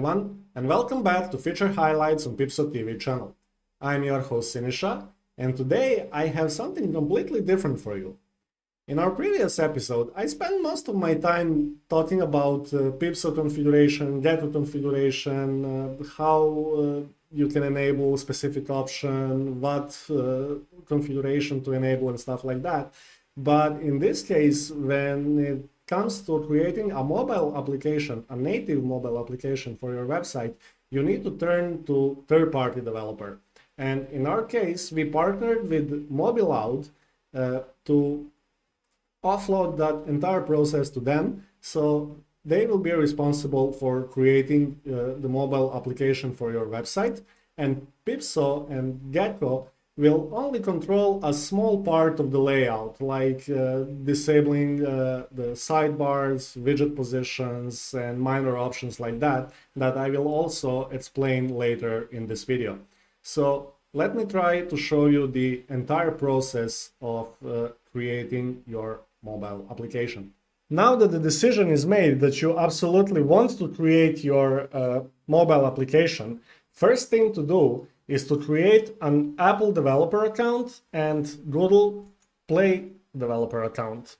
everyone, and welcome back to Feature Highlights on PeepSo TV channel. I'm your host Sinisha, and today I have something completely different for you. In our previous episode, I spent most of my time talking about PeepSo configuration, Gecko configuration, how you can enable specific option, what configuration to enable and stuff like that. But in this case, when it comes to creating a mobile application, a native mobile application for your website, you need to turn to third-party developer. And in our case, we partnered with MobiLoud to offload that entire process to them, so they will be responsible for creating the mobile application for your website, and PeepSo and Gecko will only control a small part of the layout, like disabling the sidebars, widget positions, and minor options like that I will also explain later in this video. So let me try to show you the entire process of creating your mobile application. Now that the decision is made that you absolutely want to create your mobile application, first thing to do is to create an Apple developer account and Google Play developer account.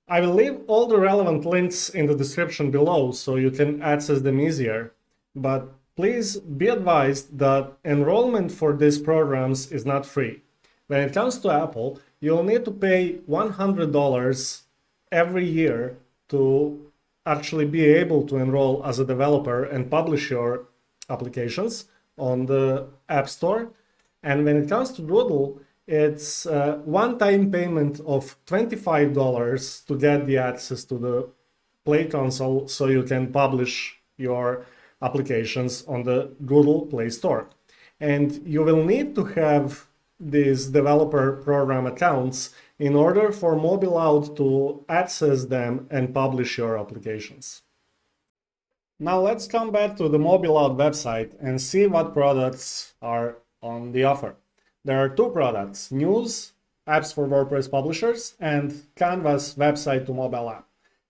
I will leave all the relevant links in the description below so you can access them easier, but please be advised that enrollment for these programs is not free. When it comes to Apple, you'll need to pay $100 every year to actually be able to enroll as a developer and publish your applications on the App Store. And when it comes to Google, it's a one-time payment of $25 to get the access to the Play console so you can publish your applications on the Google Play Store. And you will need to have these developer program accounts in order for MobiLoud to access them and publish your applications. Now let's come back to the MobiLoud website and see what products are on the offer. There are two products: News, apps for WordPress publishers, and Canvas website to mobile app.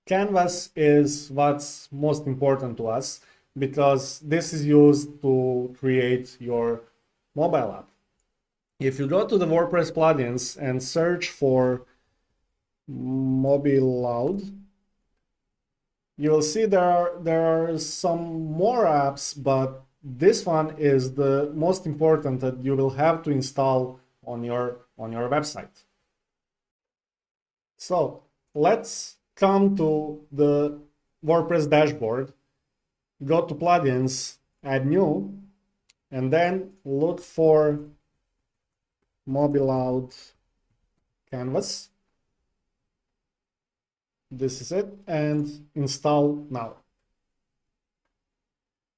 Canvas is what's most important to us because this is used to create your mobile app. If you go to the WordPress plugins and search for MobiLoud, you will see there are some more apps, but this one is the most important that you will have to install on your website. So let's come to the WordPress dashboard, go to plugins, add new, and then look for MobiLoud Canvas. This is it, and install now.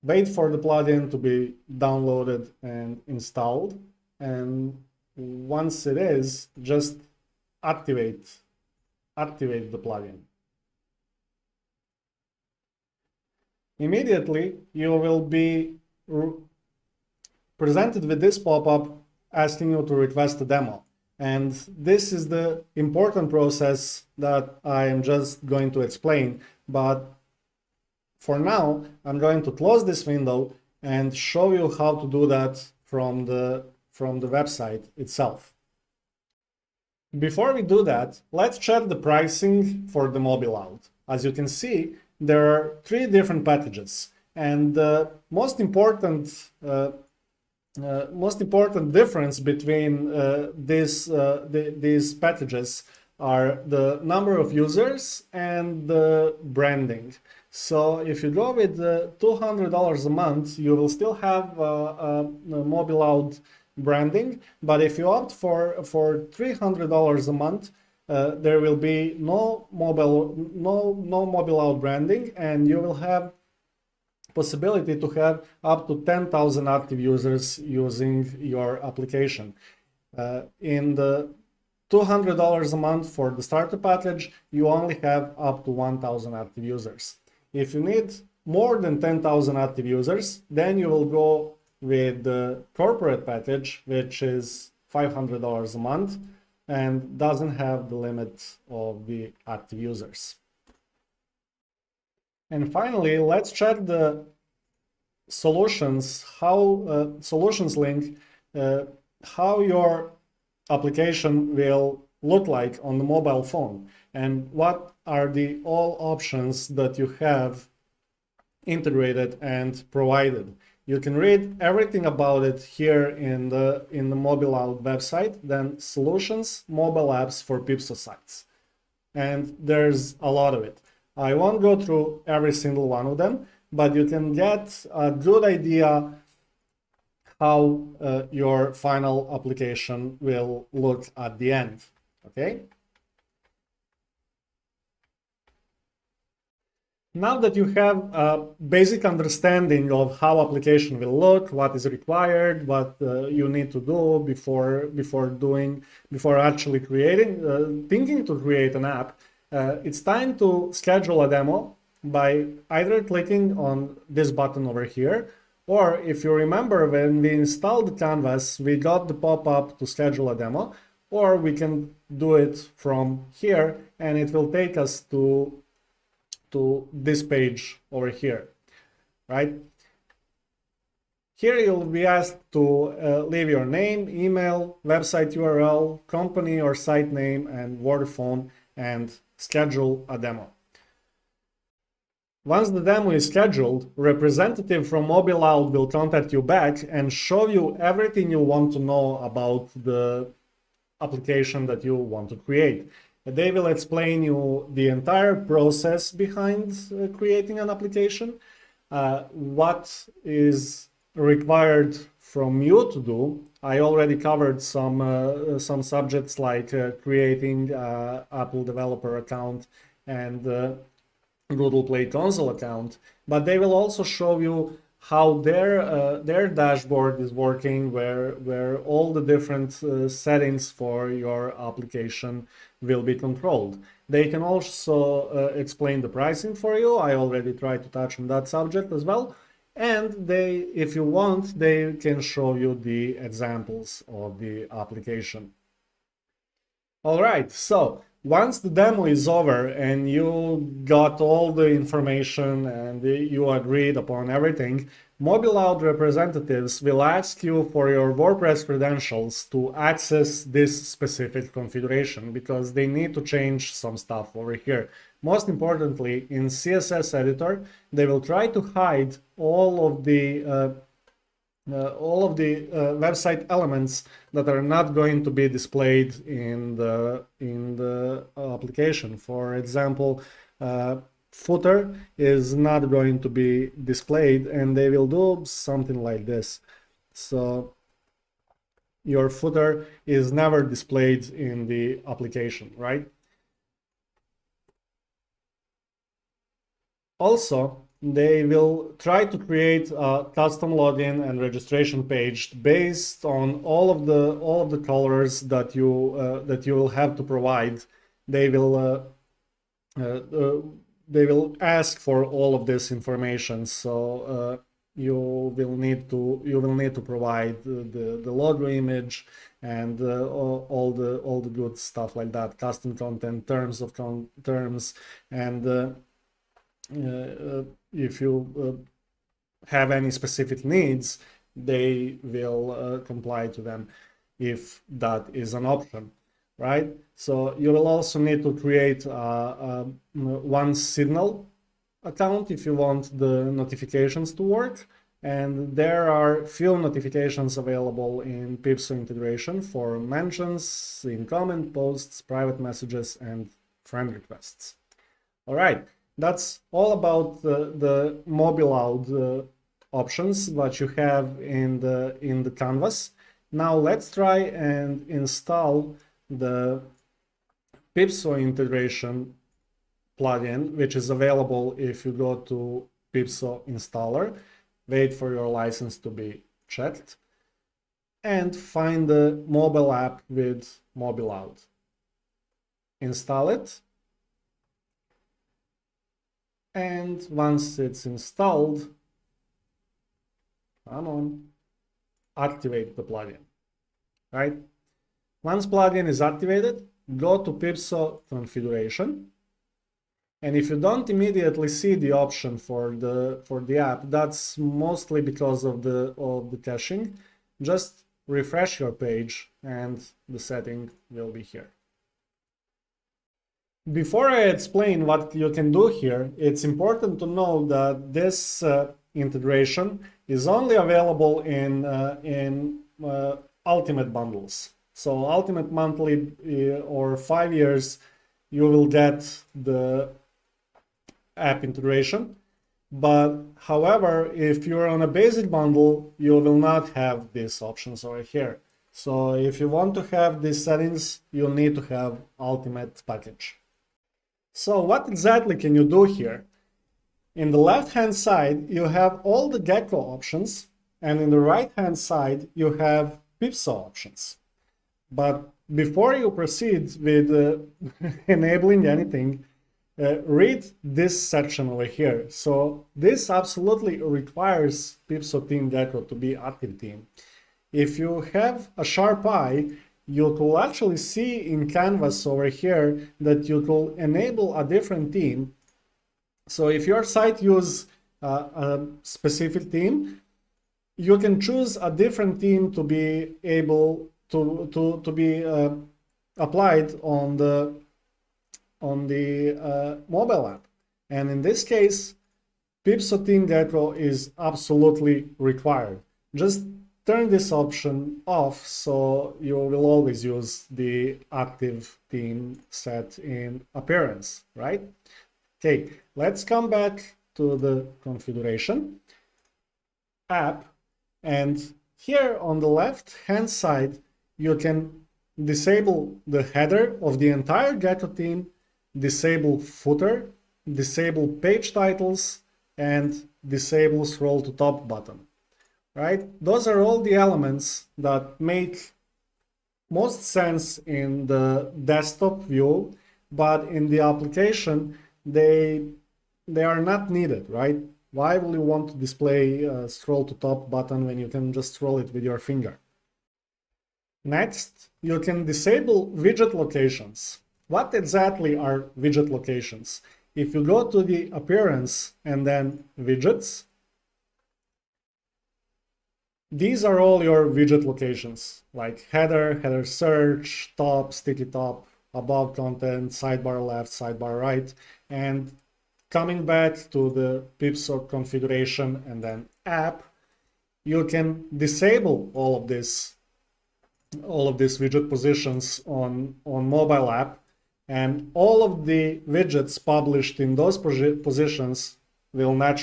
Wait for the plugin to be downloaded and installed, and once it is, just activate the plugin. Immediately, you will be presented with this pop-up asking you to request a demo. And this is the important process that I am just going to explain. But for now, I'm going to close this window and show you how to do that from the website itself. Before we do that, let's check the pricing for the MobiLoud. As you can see, there are three different packages, and the most important difference between these packages are the number of users and the branding. So if you go with $200 a month, you will still have MobiLoud branding, but if you opt for $300 a month, there will be no MobiLoud branding, and you will have possibility to have up to 10,000 active users using your application. In the $200 a month for the starter package, you only have up to 1,000 active users. If you need more than 10,000 active users, then you will go with the corporate package, which is $500 a month and doesn't have the limit of the active users. And finally, let's check the solutions, solutions link, how your application will look like on the mobile phone, and what are the all options that you have integrated and provided. You can read everything about it here in the MobiLoud website, then solutions, mobile apps for PeepSo sites. And there's a lot of it. I won't go through every single one of them, but you can get a good idea how your final application will look at the end. Okay? Now that you have a basic understanding of how application will look, what is required, what you need to do before actually thinking to create an app, it's time to schedule a demo by either clicking on this button over here, or if you remember when we installed Canvas, we got the pop-up to schedule a demo, or we can do it from here and it will take us to this page over here, right? Here you'll be asked to leave your name, email, website URL, company or site name, and Vodafone, and schedule a demo. Once the demo is scheduled, representative from MobiLoud will contact you back and show you everything you want to know about the application that you want to create. They will explain you the entire process behind creating an application, what is required from you to do. I already covered some subjects like creating Apple developer account and Google Play console account, but they will also show you how their dashboard is working, where all the different settings for your application will be controlled. They can also explain the pricing for you. I already tried to touch on that subject as well. And if you want, they can show you the examples of the application. All right, so once the demo is over and you got all the information and you agreed upon everything, MobiLoud representatives will ask you for your WordPress credentials to access this specific configuration because they need to change some stuff over here. Most importantly, in CSS editor, they will try to hide all of the website elements that are not going to be displayed in the application. For example, footer is not going to be displayed, and they will do something like this. So your footer is never displayed in the application, right? Also, they will try to create a custom login and registration page based on all of the colors that you will have to provide. They will ask for all of this information, so you will need to provide the logo image and all the good stuff like that, custom content, terms, and if you have any specific needs, they will comply to them if that is an option, right? So you will also need to create one Signal account if you want the notifications to work. And there are few notifications available in PeepSo integration for mentions, in comment posts, private messages, and friend requests. All right. That's all about the MobiLoud options that you have in the Canvas. Now let's try and install the PeepSo integration plugin, which is available if you go to PeepSo installer, wait for your license to be checked, and find the mobile app with MobiLoud. Install it. And once it's installed, come on, activate the plugin, right? Once plugin is activated, go to PeepSo configuration And if you don't immediately see the option for the app, that's mostly because of the caching. Just refresh your page and the setting will be here. Before I explain what you can do here, it's important to know that this integration is only available in Ultimate bundles. So Ultimate Monthly or 5 years, you will get the app integration. But however, if you're on a basic bundle, you will not have these options over here. So if you want to have these settings, you'll need to have Ultimate package. So what exactly can you do here? In the left-hand side, you have all the Gecko options, and in the right-hand side, you have PeepSo options. But before you proceed with enabling anything, read this section over here. So this absolutely requires PeepSo Team Gecko to be active team. If you have a sharp eye, you will actually see in Canvas over here that you will enable a different theme. So if your site uses a specific theme, you can choose a different theme to be able to be applied on the mobile app. And in this case, PeepSo Team Gecko is absolutely required. Just turn this option off, so you will always use the active theme set in appearance, right? Okay, let's come back to the configuration app, and here on the left hand side you can disable the header of the entire Gecko theme, disable footer, disable page titles, and disable scroll to top button. Right? Those are all the elements that make most sense in the desktop view, but in the application, they are not needed, right? Why will you want to display a scroll to top button when you can just scroll it with your finger? Next, you can disable widget locations. What exactly are widget locations? If you go to the appearance and then widgets, these are all your widget locations, like header, header search, top, sticky top, above content, sidebar left, sidebar right. And coming back to the PeepSo configuration and then app, you can disable all of these widget positions on mobile app, and all of the widgets published in those positions will not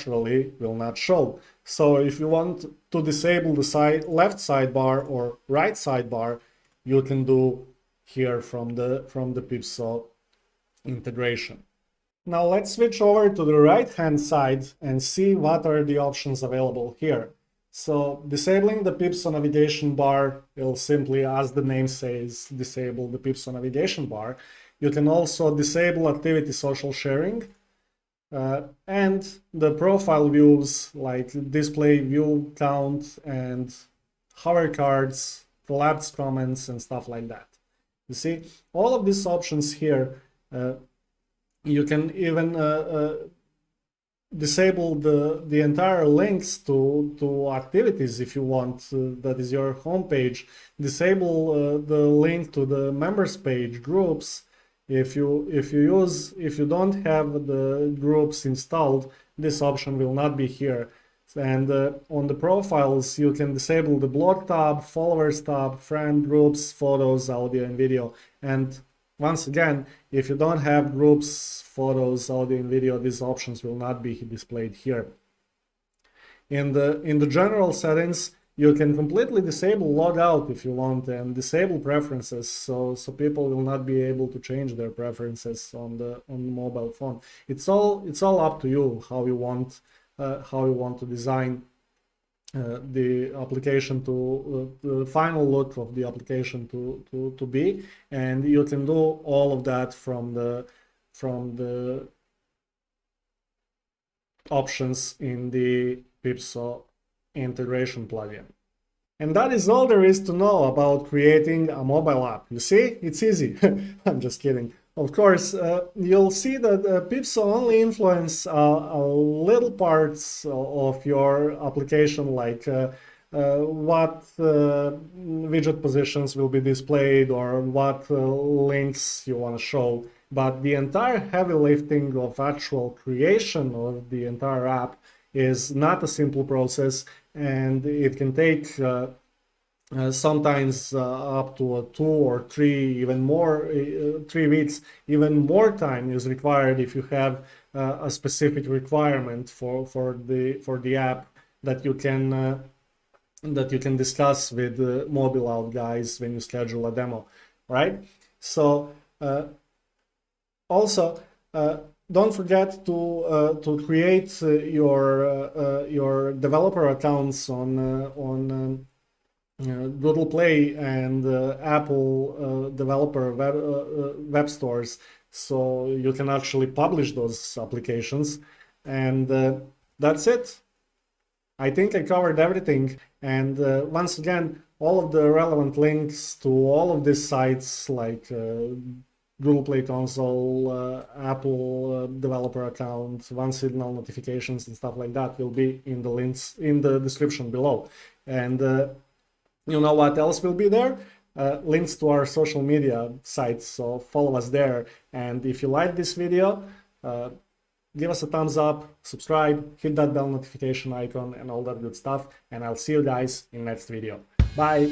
show. So if you want to disable the left sidebar or right sidebar, you can do here from the PeepSo integration. Now let's switch over to the right hand side and see what are the options available here. So disabling the PeepSo navigation bar will simply, as the name says, disable the PeepSo navigation bar. You can also disable activity social sharing. And the profile views like display view count and hover cards, collapsed comments and stuff like that. You see, all of these options here, you can even disable the entire links to activities if you want. That is your home page. Disable the link to the members page, groups. If you don't have the groups installed, this option will not be here. And on the profiles, you can disable the blog tab, followers tab, friend groups, photos, audio and video. And once again, if you don't have groups, photos, audio and video, these options will not be displayed here. In the general settings, you can completely disable logout if you want and disable preferences, so people will not be able to change their preferences on the mobile phone. It's all up to you how you want to design the application to the final look of the application to be, and you can do all of that from the options in the PeepSo integration plugin. And that is all there is to know about creating a mobile app. You see, it's easy. I'm just kidding. Of course, you'll see that PeepSo only influence a little parts of your application, like what widget positions will be displayed or what links you want to show. But the entire heavy lifting of actual creation of the entire app is not a simple process, and it can take sometimes up to 2 or 3, even more, 3 weeks. Even more time is required if you have a specific requirement for the app that you can discuss with MobiLoud guys when you schedule a demo, right? So also, don't forget to create your developer accounts on Google Play and Apple developer web stores, so you can actually publish those applications. And that's it. I think I covered everything. And once again, all of the relevant links to all of these sites, like Google Play Console, Apple developer account, one signal notifications, and stuff like that, will be in the links in the description below. And you know what else will be there? Links to our social media sites, so follow us there. And if you like this video, give us a thumbs up, subscribe, hit that bell notification icon and all that good stuff. And I'll see you guys in next video. Bye!